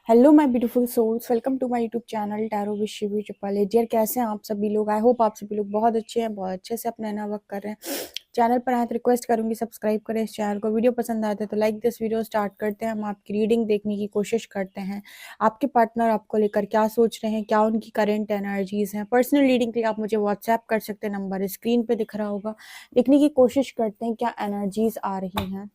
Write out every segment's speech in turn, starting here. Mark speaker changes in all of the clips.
Speaker 1: Hello my beautiful souls, welcome to my YouTube channel tarot with Shivi triple. Dear, कैसे हैं आप सभी लोग? आई होप आप सभी लोग बहुत अच्छे हैं, बहुत अच्छे से अपना नया वर्क कर रहे हैं। चैनल पर आए तो रिक्वेस्ट करूंगी सब्सक्राइब करें इस चैनल को। वीडियो पसंद आते हैं तो लाइक दिस वीडियो। स्टार्ट करते हैं, हम आपकी रीडिंग देखने की कोशिश करते हैं। आपके पार्टनर आपको लेकर क्या सोच रहे हैं, क्या उनकी करेंट एनर्जीज हैं। पर्सनल रीडिंग के लिए आप मुझे व्हाट्सएप कर सकते हैं, नंबर स्क्रीन पे दिख रहा होगा। देखने की कोशिश करते हैं क्या एनर्जीज आ रही हैं।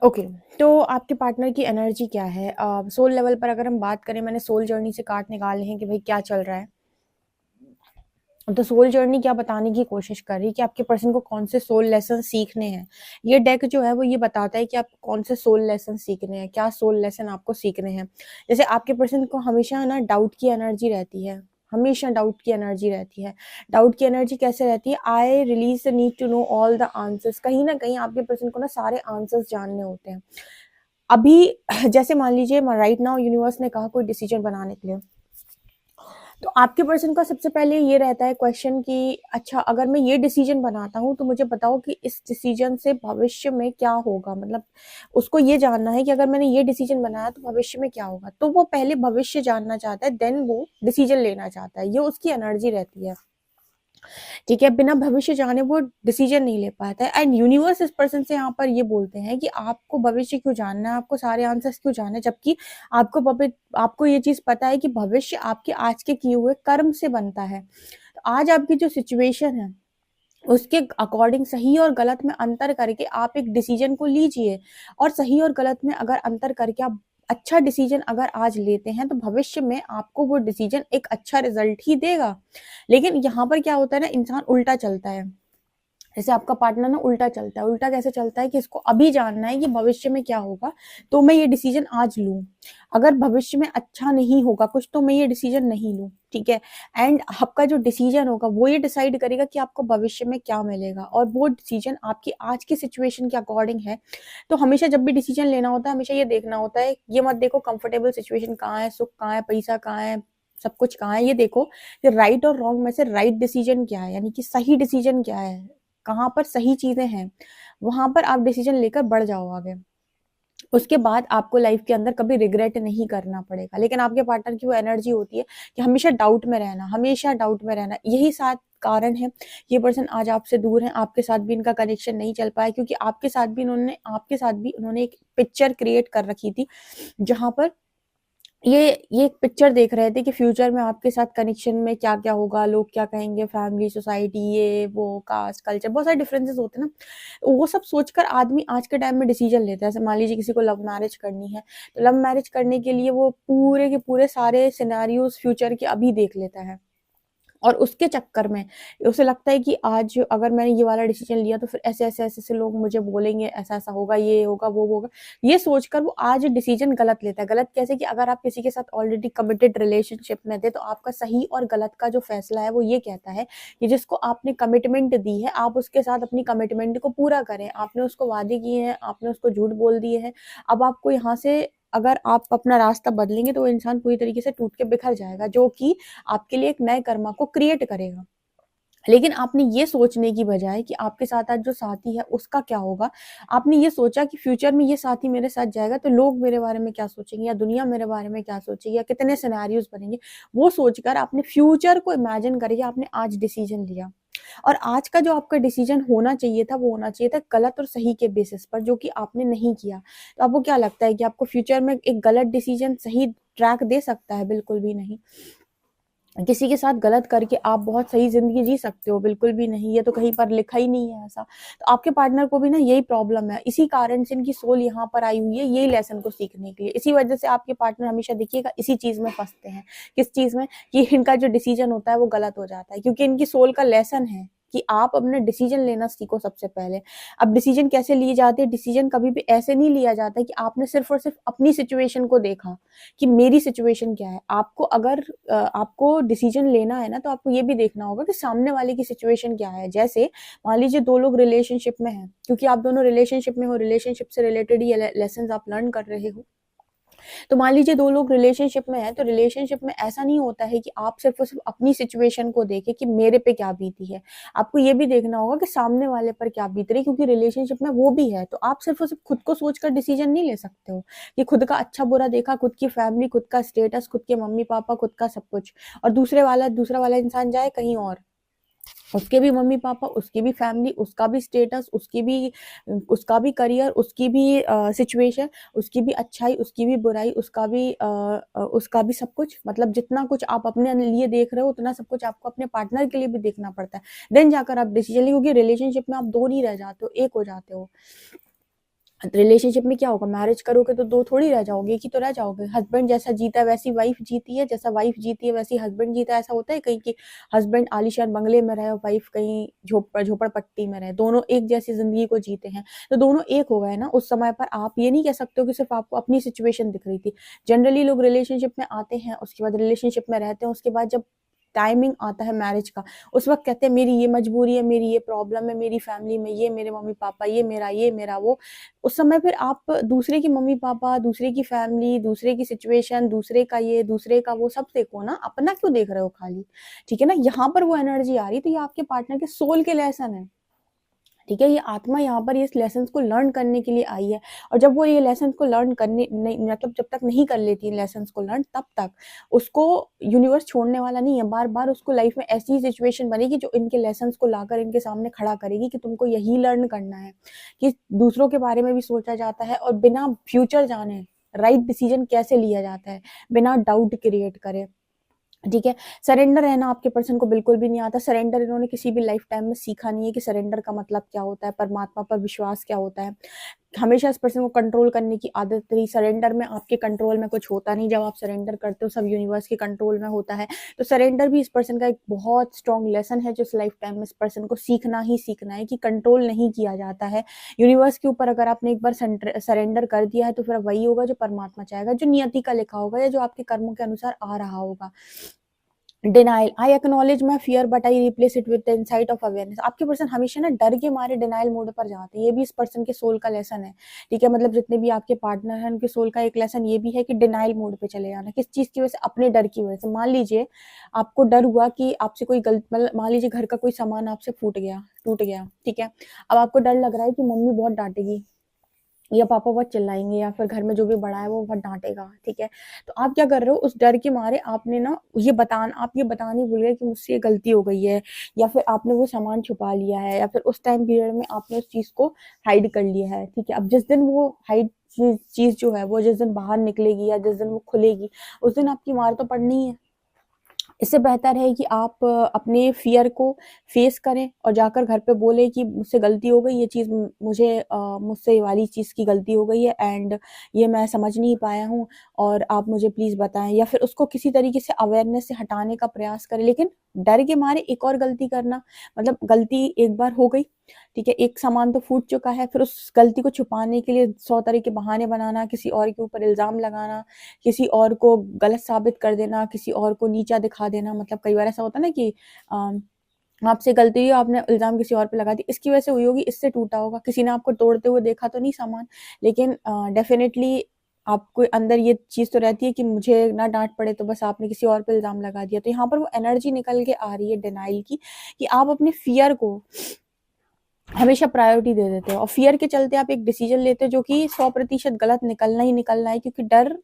Speaker 1: ओके, तो आपके पार्टनर की एनर्जी क्या है? सोल लेवल पर अगर हम बात करें, मैंने सोल जर्नी से कार्ड निकाले हैं कि भाई क्या चल रहा है। तो सोल जर्नी क्या बताने की कोशिश कर रही है कि आपके पर्सन को कौन से सोल लेसन सीखने हैं। ये डेक जो है वो ये बताता है कि आप कौन से सोल लेसन सीखने हैं, क्या सोल लेसन आपको सीखने हैं। जैसे आपके पर्सन को हमेशा ना डाउट की एनर्जी रहती है, हमेशा डाउट की एनर्जी रहती है। डाउट की एनर्जी कैसे रहती है? I release the need to know all the answers. कहीं ना कहीं आपके पर्सन को ना सारे आंसर्स जानने होते हैं। अभी जैसे मान लीजिए राइट नाउ यूनिवर्स ने कहा कोई डिसीजन बनाने के लिए, तो आपके पर्सन का सबसे पहले ये रहता है क्वेश्चन कि अच्छा, अगर मैं ये डिसीजन बनाता हूँ तो मुझे बताओ कि इस डिसीजन से भविष्य में क्या होगा। मतलब उसको ये जानना है कि अगर मैंने ये डिसीजन बनाया तो भविष्य में क्या होगा। तो वो पहले भविष्य जानना चाहता है, देन वो डिसीजन लेना चाहता है। ये उसकी एनर्जी रहती है, ठीक है। बिना भविष्य जाने वो डिसीजन नहीं ले पाता है। एंड यूनिवर्स इस पर्सन से यहाँ पर ये बोलते हैं कि आपको भविष्य क्यों जानना है, आपको सारे आंसर्स क्यों जानना है, जबकि आपको ये चीज पता है कि भविष्य आपके आज के किए हुए कर्म से बनता है। तो आज आपकी जो सिचुएशन है उसके अकॉर्डिंग सही और गलत में अंतर करके आप एक डिसीजन को लीजिए। और सही और गलत में अगर अंतर करके आप अच्छा डिसीजन अगर आज लेते हैं तो भविष्य में आपको वो डिसीजन एक अच्छा रिजल्ट ही देगा। लेकिन यहाँ पर क्या होता है ना, इंसान उल्टा चलता है। जैसे आपका पार्टनर ना उल्टा चलता है। उल्टा कैसे चलता है कि इसको अभी जानना है कि भविष्य में क्या होगा, तो मैं ये डिसीजन आज लूं। अगर भविष्य में अच्छा नहीं होगा कुछ तो मैं ये डिसीजन नहीं लूं, ठीक है। एंड आपका जो डिसीजन होगा वो ये डिसाइड करेगा कि आपको भविष्य में क्या मिलेगा, और वो डिसीजन आपकी आज की सिचुएशन के अकॉर्डिंग है। तो हमेशा जब भी डिसीजन लेना होता है, हमेशा ये देखना होता है, ये मत देखो कंफर्टेबल सिचुएशन कहाँ है, सुख कहाँ है, पैसा कहाँ है, सब कुछ कहाँ है। ये देखो कि राइट और रॉन्ग में से राइट डिसीजन क्या है, यानी कि सही डिसीजन क्या है, कहाँ पर सही चीजें हैं, वहां पर आप डिसीजन लेकर बढ़ जाओ आगे। उसके बाद आपको लाइफ के अंदर कभी रिग्रेट नहीं करना पड़ेगा। लेकिन आपके पार्टनर की वो एनर्जी होती है कि हमेशा डाउट में रहना, हमेशा डाउट में रहना। यही साथ कारण है ये पर्सन आज आपसे दूर है। आपके साथ भी इनका कनेक्शन नहीं चल पाया, क्योंकि आपके साथ भी उन्होंने एक पिक्चर क्रिएट कर रखी थी, जहां पर ये एक पिक्चर देख रहे थे कि फ्यूचर में आपके साथ कनेक्शन में क्या क्या होगा, लोग क्या कहेंगे, फैमिली, सोसाइटी, ये वो, कास्ट, कल्चर, बहुत सारे डिफरेंसेस होते हैं ना। तो वो सब सोचकर आदमी आज के टाइम में डिसीजन लेता है। जैसे मान लीजिए किसी को लव मैरिज करनी है, तो लव मैरिज करने के लिए वो पूरे के पूरे सारे सिनेरियोज फ्यूचर के अभी देख लेता है। और उसके चक्कर में उसे लगता है कि आज अगर मैंने ये वाला डिसीजन लिया तो फिर ऐसे लोग मुझे बोलेंगे, ऐसा ऐसा होगा, ये होगा, वो होगा। ये सोचकर वो आज डिसीजन गलत लेता है। गलत कैसे? कि अगर आप किसी के साथ ऑलरेडी कमिटेड रिलेशनशिप में थे तो आपका सही और गलत का जो फैसला है वो ये कहता है कि जिसको आपने कमिटमेंट दी है आप उसके साथ अपनी कमिटमेंट को पूरा करें। आपने उसको वादे किए हैं, आपने उसको झूठ बोल दिए हैं। अब आपको यहाँ से अगर आप अपना रास्ता बदलेंगे तो वो इंसान पूरी तरीके से टूट के बिखर जाएगा, जो कि आपके लिए एक नए कर्मा को क्रिएट करेगा। लेकिन आपने ये सोचने की बजाय कि आपके साथ आज जो साथी है उसका क्या होगा, आपने ये सोचा कि फ्यूचर में ये साथी मेरे साथ जाएगा तो लोग मेरे बारे में क्या सोचेंगे, या दुनिया मेरे बारे में क्या सोचेगी, या कितने सिनेरियोज बनेंगे। वो सोचकर आपने फ्यूचर को इमेजिन करके आपने आज डिसीजन लिया। और आज का जो आपका डिसीजन होना चाहिए था वो होना चाहिए था गलत और सही के बेसिस पर, जो कि आपने नहीं किया। तो आपको क्या लगता है कि आपको फ्यूचर में एक गलत डिसीजन सही ट्रैक दे सकता है? बिल्कुल भी नहीं। किसी के साथ गलत करके आप बहुत सही ज़िंदगी जी सकते हो, बिल्कुल भी नहीं, ये तो कहीं पर लिखा ही नहीं है ऐसा। तो आपके पार्टनर को भी ना यही प्रॉब्लम है, इसी कारण से इनकी सोल यहाँ पर आई हुई है, यही लेसन को सीखने के लिए। इसी वजह से आपके पार्टनर हमेशा देखिएगा इसी चीज़ में फँसते हैं। किस चीज़ में? कि इनका जो डिसीज़न होता है वो गलत हो जाता है, क्योंकि इनकी सोल का लेसन है कि आप अपना डिसीज़न लेना सीखो सबसे पहले। अब डिसीज़न कैसे लिए जाते हैं? डिसीज़न कभी भी ऐसे नहीं लिया जाता कि आपने सिर्फ़ और सिर्फ़ अपनी सिचुएशन को देखा कि मेरी सिचुएशन क्या है। आपको अगर आपको डिसीजन लेना है ना, तो आपको ये भी देखना होगा कि सामने वाले की सिचुएशन क्या है। जैसे मान लीजिए 2 लोग रिलेशनशिप में हैं, क्योंकि आप दोनों रिलेशनशिप में हो, रिलेशनशिप से रिलेटेड ये लेसन्स आप लर्न कर रहे हो। तो मान लीजिए 2 लोग रिलेशनशिप में हैं, तो रिलेशनशिप में ऐसा नहीं होता है कि आप सिर्फ़ और सिर्फ़ अपनी सिचुएशन को देखें कि मेरे पे क्या बीती है। आपको ये भी देखना होगा कि सामने वाले पर क्या बीत रही है, क्योंकि रिलेशनशिप में वो भी है। तो आप सिर्फ़ और सिर्फ़ खुद को सोचकर डिसीज़न नहीं ले सकते हो, कि खुद का अच्छा-बुरा देखा, खुद की फैमिली, खुद का स्टेटस, खुद के मम्मी-पापा, खुद का सब कुछ, और दूसरा वाला इंसान जाए कहीं और। उसके भी मम्मी-पापा, उसकी भी फैमिली, उसका भी स्टेटस, उसका भी करियर, उसकी भी सिचुएशन, उसकी भी अच्छाई, उसकी भी बुराई, उसका भी सब कुछ, मतलब जितना कुछ आप अपने लिए देख रहे हो, उतना सब कुछ आपको अपने पार्टनर के लिए भी देखना पड़ता है। देन जाकर आप डिसीजन, क्योंकि रिलेशनशिप में आप 2 नहीं रह जाते हो, 1 हो जाते हो। रिलेशनशिप में क्या होगा, मैरिज करोगे तो 2 थोड़ी रह जाओगे, एक ही तो रह जाओगे। हस्बैंड जैसा जीता है वैसी वाइफ जीती है, जैसा वाइफ जीती है वैसी हस्बैंड जीता है। ऐसा होता है कहीं कि हस्बैंड आलीशान बंगले में रहे और वाइफ कहीं झोपड़पट्टी में रहे, दोनों एक जैसी जिंदगी को जीते हैं, तो दोनों एक हो गए ना। उस समय पर आप ये नहीं कह सकते हो कि सिर्फ आपको अपनी सिचुएशन दिख रही थी। जनरली लोग रिलेशनशिप में आते हैं, उसके बाद रिलेशनशिप में रहते हैं, उसके बाद जब टाइमिंग आता है मैरिज का, उस वक्त कहते हैं मेरी ये मजबूरी है, मेरी ये प्रॉब्लम है, मेरी फैमिली में ये, मेरे मम्मी पापा, ये मेरा वो। उस समय फिर आप दूसरे की मम्मी पापा, दूसरे की फैमिली, दूसरे की सिचुएशन, दूसरे का ये, दूसरे का वो सब देखो ना, अपना क्यों देख रहे हो खाली? ठीक है ना, यहाँ पर वो एनर्जी आ रही, तो ये आपके पार्टनर के सोल के लेसन है। ठीक है, ये आत्मा यहाँ पर इस लेसन्स को लर्न करने के लिए आई है, और जब वो ये लेसन्स को लर्न करने नहीं, मतलब जब तक नहीं कर लेती लेसन्स को लर्न, तब तक उसको यूनिवर्स छोड़ने वाला नहीं है। बार बार उसको लाइफ में ऐसी सिचुएशन बनेगी जो इनके लेसन्स को लाकर इनके सामने खड़ा करेगी कि तुमको यही लर्न करना है, कि दूसरों के बारे में भी सोचा जाता है, और बिना फ्यूचर जाने राइट डिसीजन कैसे लिया जाता है, बिना डाउट क्रिएट करे। ठीक है, सरेंडर रहना आपके पर्सन को बिल्कुल भी नहीं आता। सरेंडर इन्होंने किसी भी लाइफ टाइम में सीखा नहीं है कि सरेंडर का मतलब क्या होता है, परमात्मा पर विश्वास क्या होता है। हमेशा इस पर्सन को कंट्रोल करने की आदत रही। सरेंडर में आपके कंट्रोल में कुछ होता नहीं, जब आप सरेंडर करते हो सब यूनिवर्स के कंट्रोल में होता है। तो सरेंडर भी इस पर्सन का एक बहुत स्ट्रॉन्ग लेसन है, जो इस लाइफ टाइम में इस पर्सन को सीखना ही सीखना है, कि कंट्रोल नहीं किया जाता है यूनिवर्स के ऊपर। अगर आपने एक बार सरेंडर कर दिया है, तो फिर वही होगा जो परमात्मा चाहेगा, जो नियति का लिखा होगा, या जो आपके कर्मों के अनुसार आ रहा होगा। Denial, I acknowledge my fear but I replace it with the insight of awareness. आपके पर्सन हमेशा ना डर के मारे डिनाइल मोड पर जाते हैं, ये भी इस पर्सन के सोल का लेसन है। ठीक है, मतलब जितने भी आपके पार्टनर हैं, उनके सोल का एक लेसन ये भी है कि डिनाइल मोड पे चले जाना। किस चीज की वजह से? अपने डर की वजह से। मान लीजिए आपको डर हुआ कि आपसे कोई गलत, मतलब मान लीजिए घर का कोई सामान आपसे फूट गया, टूट गया, ठीक है। अब आपको डर लग रहा है कि मम्मी बहुत डांटेगी, या पापा बहुत चिल्लाएंगे, या फिर घर में जो भी बड़ा है वो बहुत डांटेगा। ठीक है, तो आप क्या कर रहे हो, उस डर के मारे आपने ना आप ये बताने भूल गए कि मुझसे ये गलती हो गई है, या फिर आपने वो सामान छुपा लिया है, या फिर उस टाइम पीरियड में आपने उस चीज को हाइड कर लिया है। ठीक है, अब जिस दिन वो हाइड चीज जो है वो जिस दिन बाहर निकलेगी, या जिस दिन वो खुलेगी, उस दिन आपकी मार तो पड़नी है। इससे बेहतर है कि आप अपने फियर को फेस करें, और जाकर घर पे बोले कि मुझसे गलती हो गई, ये चीज़ मुझसे ये वाली चीज़ की गलती हो गई है, एंड ये मैं समझ नहीं पाया हूँ, और आप मुझे प्लीज़ बताएं। या फिर उसको किसी तरीके से अवेयरनेस से हटाने का प्रयास करें, लेकिन डर के मारे एक और गलती करना, मतलब गलती एक बार हो गई, ठीक है, एक सामान तो फूट चुका है, फिर उस गलती को छुपाने के लिए 100 तरह के बहाने बनाना, किसी और के ऊपर इल्ज़ाम लगाना, किसी और को गलत साबित कर देना, किसी और को नीचा दिखा देना। मतलब कई बार ऐसा होता है ना कि आपसे गलती हुई, आपने इल्ज़ाम किसी और पे लगा दी, इसकी वजह से हुई होगी, इससे टूटा होगा। किसी ने आपको तोड़ते हुए देखा तो नहीं सामान, लेकिन डेफिनेटली आपको अंदर ये चीज़ तो रहती है कि मुझे ना डाँट पड़े, तो बस आपने किसी और पे इल्ज़ाम लगा दिया। तो यहाँ पर वो एनर्जी निकल के आ रही है डिनायल की, कि आप अपने फ़ियर को हमेशा प्रायोरिटी दे देते हो, और फियर के चलते आप एक डिसीजन लेते हो जो कि 100% गलत निकलना ही निकलना है, क्योंकि डर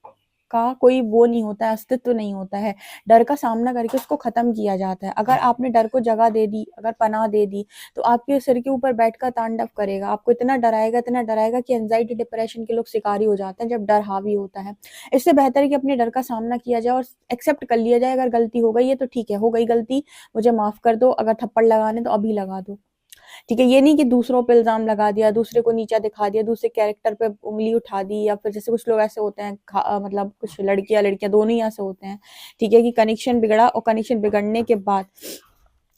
Speaker 1: का कोई वो नहीं होता है, अस्तित्व नहीं होता है। डर का सामना करके उसको खत्म किया जाता है। अगर आपने डर को जगह दे दी, अगर पनाह दे दी, तो आपके सिर के ऊपर बैठकर तांडव करेगा, आपको इतना डराएगा कि एंजाइटी डिप्रेशन के लोग शिकारी हो जाते हैं जब डर हावी होता है। इससे बेहतर है कि अपने डर का सामना किया जाए और एक्सेप्ट कर लिया जाए, अगर गलती हो गई है तो ठीक है, हो गई गलती, मुझे माफ कर दो, अगर थप्पड़ लगाने तो अभी लगा दो। ठीक है, ये नहीं कि दूसरों पे इल्जाम लगा दिया, दूसरे को नीचा दिखा दिया, दूसरे कैरेक्टर पे उंगली उठा दी, या फिर जैसे कुछ लोग ऐसे होते हैं, मतलब कुछ लड़कियां दोनों ही ऐसे होते हैं। ठीक है, कि कनेक्शन बिगड़ा और कनेक्शन बिगड़ने के बाद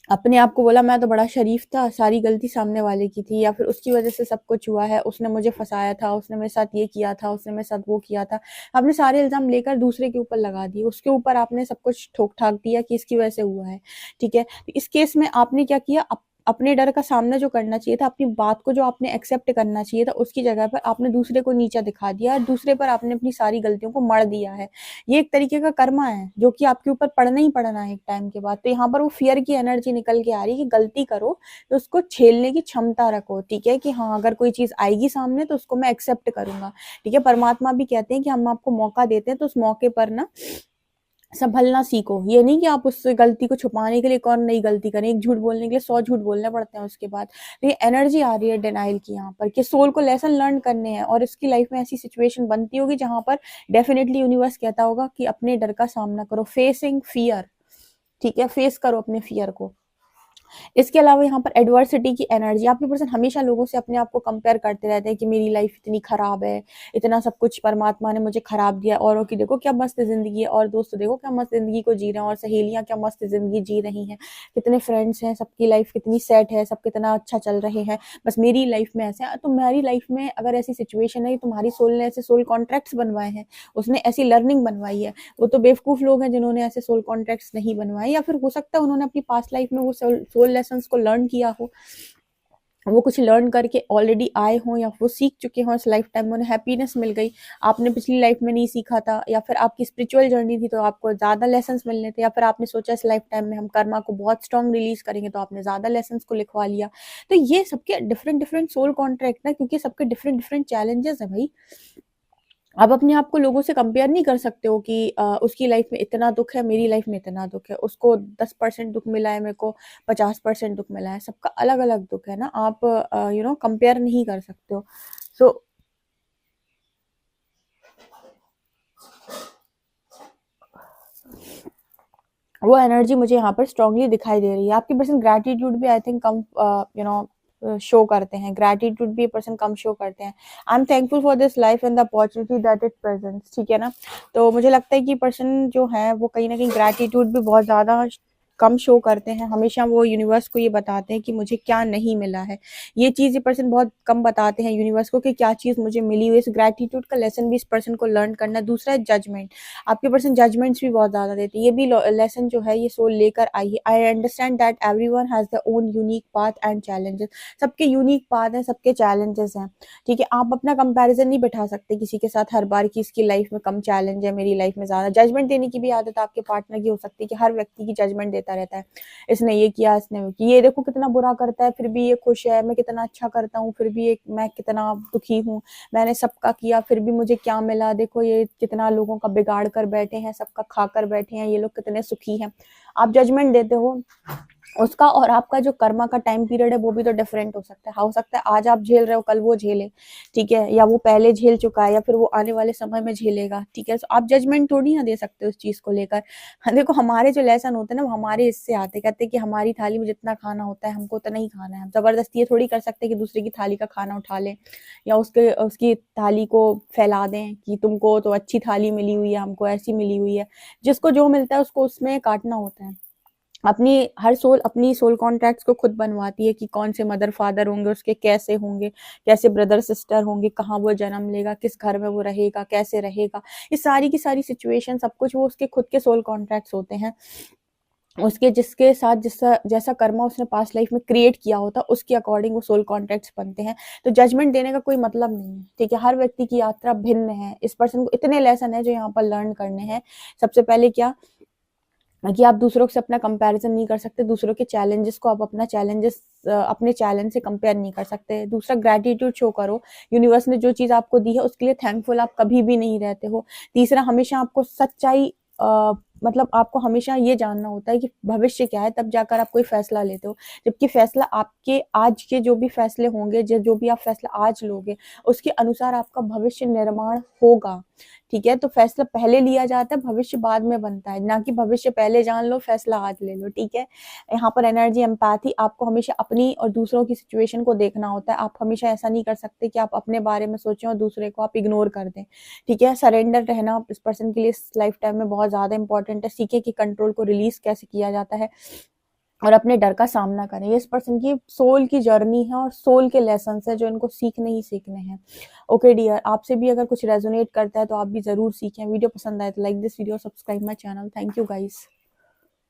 Speaker 1: अपने आप को बोला मैं तो बड़ा शरीफ था, सारी गलती सामने वाले की थी, या फिर उसकी वजह से सब कुछ हुआ है, उसने मुझे फंसाया था, उसने मेरे साथ ये किया था, उसने मेरे साथ वो किया था। आपने सारे इल्जाम लेकर दूसरे के ऊपर लगा दिए, उसके ऊपर आपने सब कुछ ठोक ठाक दिया कि इसकी वजह से हुआ है। ठीक है, तो इस केस में आपने क्या किया, अपने डर का सामना जो करना चाहिए था, अपनी बात को जो आपने एक्सेप्ट करना चाहिए था, उसकी जगह पर आपने दूसरे को नीचा दिखा दिया और दूसरे पर आपने अपनी सारी गलतियों को मढ़ दिया है। ये एक तरीके का कर्मा है जो कि आपके ऊपर पड़ना ही पड़ना है एक टाइम के बाद। तो यहाँ पर वो फियर की एनर्जी निकल के आ रही है कि गलती करो तो उसको झेलने की क्षमता रखो। ठीक है, कि हाँ, अगर कोई चीज आएगी सामने तो उसको मैं एक्सेप्ट करूंगा। ठीक है, परमात्मा भी कहते हैं कि हम आपको मौका देते हैं तो उस मौके पर ना संभलना सीखो। ये नहीं कि आप उस गलती को छुपाने के लिए एक और नई गलती करें, एक झूठ बोलने के लिए 100 झूठ बोलने पड़ते हैं उसके बाद। तो ये एनर्जी आ रही है डिनाइल की यहाँ पर, कि सोल को लेसन लर्न करने हैं और इसकी लाइफ में ऐसी सिचुएशन बनती होगी जहां पर डेफिनेटली यूनिवर्स कहता होगा कि अपने डर का सामना करो, फेसिंग फियर। ठीक है, फेस करो अपने फियर को। इसके अलावा यहाँ पर एडवर्सिटी की एनर्जी, आपके पर्सन हमेशा लोगों से अपने आप को कंपेयर करते रहते हैं कि मेरी लाइफ इतनी खराब है, इतना सब कुछ परमात्मा ने मुझे खराब दिया, औरों की देखो क्या मस्त जिंदगी है, और दोस्त देखो क्या मस्त जिंदगी को जी रहे हैं, और सहेलियां क्या मस्त जिंदगी जी रही हैं, कितने फ्रेंड्स हैं, सबकी लाइफ कितनी सेट है, सब कितना अच्छा चल रहे हैं, बस मेरी लाइफ में ऐसे है। तो मेरी लाइफ में अगर ऐसी सिचुएशन है, तुम्हारी सोल ने ऐसे सोल कॉन्ट्रैक्ट्स बनवाए हैं, उसने ऐसी लर्निंग बनवाई है, वो तो बेवकूफ लोग हैं जिन्होंने ऐसे सोल कॉन्ट्रैक्ट्स नहीं बनवाए, या फिर हो सकता है उन्होंने अपनी पास्ट लाइफ में वो सोल लेसन्स को लर्न किया हो, वो कुछ लर्न करके ऑलरेडी आए हों, या वो सीख चुके हों इस लाइफ टाइम में, उन्हें हैप्पीनेस मिल गई, आपने पिछली लाइफ में नहीं सीखा था, या फिर आपकी स्पिरिचुअल जर्नी थी तो आपको ज़्यादा लेसन्स मिलने थे, या फिर आपने सोचा इस लाइफ टाइम में हम कर्मा को बहुत स्ट्रॉन्ग रिलीज करेंगे तो आपने ज़्यादा लेसन्स को लिखवा लिया। तो ये सबके डिफरेंट डिफरेंट सोल कॉन्ट्रैक्ट ना, क्योंकि सबके डिफरेंट डिफरेंट चैलेंजेस है भाई। आप अपने आप को लोगों से कंपेयर नहीं कर सकते हो कि उसकी लाइफ में इतना दुख है, मेरी लाइफ में इतना दुख है, उसको 10% दुख मिला है, मेरे को 50% दुख मिला है, सबका अलग अलग दुख है ना। आप कंपेयर नहीं कर सकते हो। सो वो एनर्जी मुझे यहाँ पर स्ट्रांगली दिखाई दे रही है। आपके पर्सन ग्रैटिट्यूड भी आई थिंक कम शो करते हैं, ग्रैटिट्यूड भी पर्सन कम शो करते हैं। I am thankful for this life and the opportunity that it presents. ठीक है ना, तो मुझे लगता है कि पर्सन जो है वो कहीं ना कहीं ग्रैटिट्यूड भी बहुत ज़्यादा कम शो करते हैं। हमेशा वो यूनिवर्स को ये बताते हैं कि मुझे क्या नहीं मिला है, ये चीज़ ये पर्सन बहुत कम बताते हैं यूनिवर्स को कि क्या चीज़ मुझे मिली हुई। इस ग्रैटिट्यूड का लेसन भी इस पर्सन को लर्न करना है। दूसरा है जजमेंट, आपके पर्सन जजमेंट्स भी बहुत ज़्यादा देते हैं। ये भी लेसन जो है ये सोल लेकर आई है। I understand that everyone has their own unique path and challenges. सबके यूनिक पाथ हैं, सबके चैलेंजेस हैं। ठीक है, आप अपना कंपैरिजन नहीं बैठा सकते किसी के साथ हर बार कि इसकी लाइफ में कम चैलेंज है, मेरी लाइफ में ज़्यादा। जजमेंट देने की भी आदत आपके पार्टनर की हो सकती है कि हर व्यक्ति की जजमेंट देता रहता है, इसने ये किया, इसने वो किया, ये देखो कितना बुरा करता है फिर भी ये खुश है, मैं कितना अच्छा करता हूँ फिर भी मैं कितना दुखी हूँ, मैंने सबका किया फिर भी मुझे क्या मिला, देखो ये कितना लोगों का बिगाड़ कर बैठे हैं, सबका खा कर बैठे हैं, ये लोग कितने सुखी हैं। आप जजमेंट देते हो। उसका और आपका जो कर्मा का टाइम पीरियड है वो भी तो डिफरेंट हो सकता है आज आप झेल रहे हो कल वो झेले। ठीक है, या वो पहले झेल चुका है या फिर वो आने वाले समय में झेलेगा। ठीक है, तो आप जजमेंट थोड़ी ना दे सकते उस चीज को लेकर। हाँ, देखो हमारे जो लेसन होते हैं ना वो हमारे इससे आते, कहते हैं कि हमारी थाली में जितना खाना होता है हमको उतना ही खाना है। हम जबरदस्ती ये थोड़ी कर सकते कि दूसरे की थाली का खाना उठा लें या उसकी थाली को फैला दें कि तुमको तो अच्छी थाली मिली हुई है, हमको ऐसी मिली हुई है। जिसको जो मिलता है उसको उसमें काटना होता है। हर सोल अपनी सोल कॉन्ट्रैक्ट्स को खुद बनवाती है कि कौन से मदर फादर होंगे उसके, कैसे होंगे, कैसे ब्रदर सिस्टर होंगे, कहाँ वो जन्म लेगा, किस घर में वो रहेगा, कैसे रहेगा। ये सारी की सारी सिचुएशन सब कुछ वो उसके खुद के सोल कॉन्ट्रैक्ट्स होते हैं। उसके जिसके साथ जैसा कर्मा उसने पास्ट लाइफ में क्रिएट किया होता उसके अकॉर्डिंग वो सोल कॉन्ट्रैक्ट्स बनते हैं। तो जजमेंट देने का कोई मतलब नहीं है। ठीक है, हर व्यक्ति की यात्रा भिन्न है। इस पर्सन को इतने लेसन है जो यहाँ पर लर्न करने हैं। सबसे पहले क्या, कि आप दूसरों से अपना कंपैरिजन नहीं कर सकते, दूसरों के चैलेंजेस को आप अपने चैलेंज से कंपेयर नहीं कर सकते। दूसरा, ग्रैटिट्यूड शो करो, यूनिवर्स ने जो चीज़ आपको दी है उसके लिए थैंकफुल आप कभी भी नहीं रहते हो। तीसरा, हमेशा आपको सच्चाई मतलब आपको हमेशा ये जानना होता है कि भविष्य क्या है, तब जाकर आप कोई फैसला लेते हो। जबकि फैसला आपके आज के जो भी फैसले होंगे, जो भी आप फैसला आज लोगे, उसके अनुसार आपका भविष्य निर्माण होगा। ठीक है, तो फैसला पहले लिया जाता है, भविष्य बाद में बनता है, ना कि भविष्य पहले जान लो फैसला आज ले लो। ठीक है, यहाँ पर एनर्जी एम्पैथी, आपको हमेशा अपनी और दूसरों की सिचुएशन को देखना होता है। आप हमेशा ऐसा नहीं कर सकते कि आप अपने बारे में सोचें और दूसरे को आप इग्नोर कर दें। ठीक है, सरेंडर रहना इस पर्सन के लिए इस लाइफ टाइम में बहुत ज्यादा इंपॉर्टेंट है। सीखे कि कंट्रोल को रिलीज कैसे किया जाता है और अपने डर का सामना करें। ये इस पर्सन की सोल की जर्नी है और सोल के लेसन है जो इनको सीखने ही सीखने हैं। ओके डियर, आपसे भी अगर कुछ रेजोनेट करता है तो आप भी जरूर सीखें। वीडियो पसंद आए तो like this video, subscribe my channel. Thank you guys.